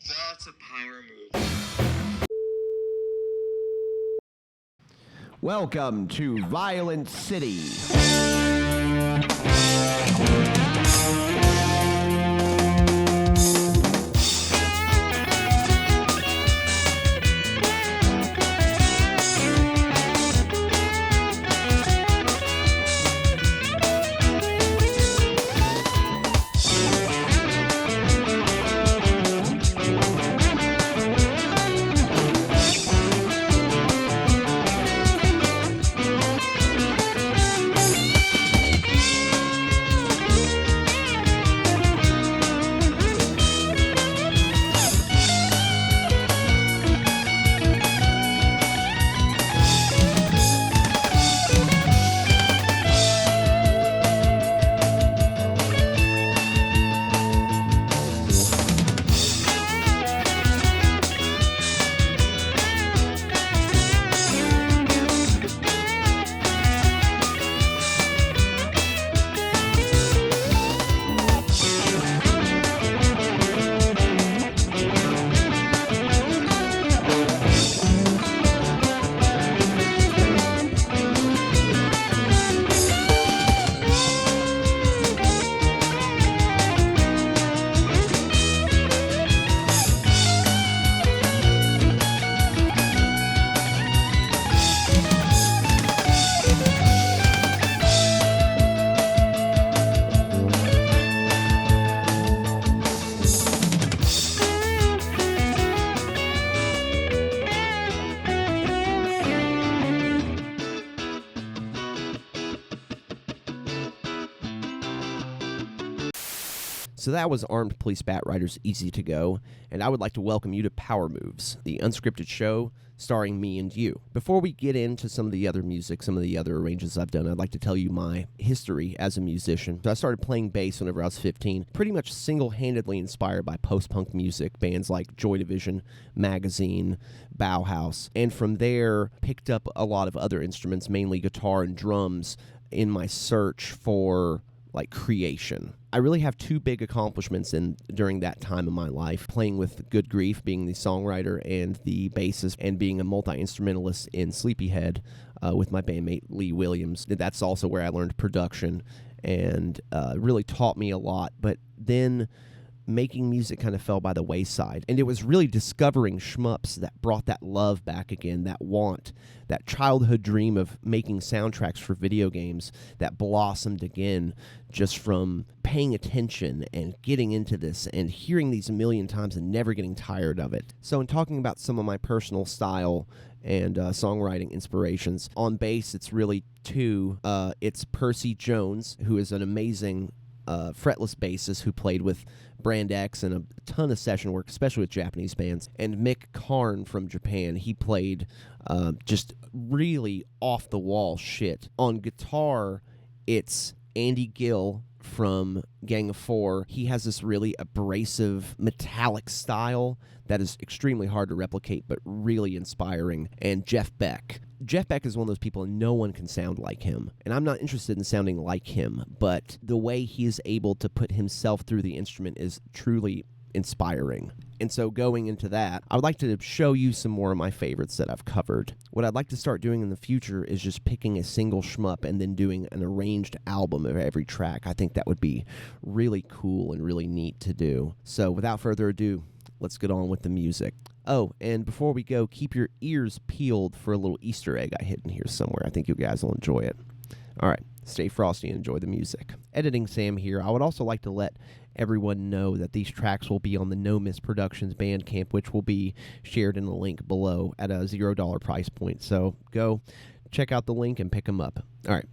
That's a power move. Welcome to Violent City. So that was Armed Police Batrider's Easy to Go, and I would like to welcome you to Power Moves, the unscripted show starring me and you. Before we get into some of the other music, some of the other arrangements I've done, I'd like to tell you my history as a musician. So I started playing bass whenever I was 15, pretty much single-handedly inspired by post-punk music, bands like Joy Division, Magazine, Bauhaus, and from there picked up a lot of other instruments, mainly guitar and drums, in my search for creation. I really have two big accomplishments during that time of my life, playing with Good Grief, being the songwriter and the bassist, and being a multi-instrumentalist in Sleepyhead with my bandmate Lee Williams. That's also where I learned production and really taught me a lot. But then making music kind of fell by the wayside. And it was really discovering shmups that brought that love back again, that want, that childhood dream of making soundtracks for video games that blossomed again just from paying attention and getting into this and hearing these a million times and never getting tired of it. So in talking about some of my personal style and songwriting inspirations, on bass it's really two. It's Percy Jones, who is an amazing fretless bassist who played with Brand X and a ton of session work, especially with Japanese bands, and Mick Karn from Japan. He played just really off-the-wall shit. On guitar, it's Andy Gill from Gang of Four. He has this really abrasive, metallic style that is extremely hard to replicate, but really inspiring. And Jeff Beck. Jeff Beck is one of those people, and no one can sound like him. And I'm not interested in sounding like him, but the way he is able to put himself through the instrument is truly inspiring. And so going into that, I would like to show you some more of my favorites that I've covered. What I'd like to start doing in the future is just picking a single shmup and then doing an arranged album of every track. I think that would be really cool and really neat to do. So without further ado, let's get on with the music. Oh, and before we go, keep your ears peeled for a little Easter egg I hid in here somewhere. I think you guys will enjoy it. All right, stay frosty and enjoy the music. Editing Sam here. I would also like to let everyone know that these tracks will be on the No Miss Productions Bandcamp, which will be shared in the link below at a $0 price point. So go check out the link and pick them up. All right,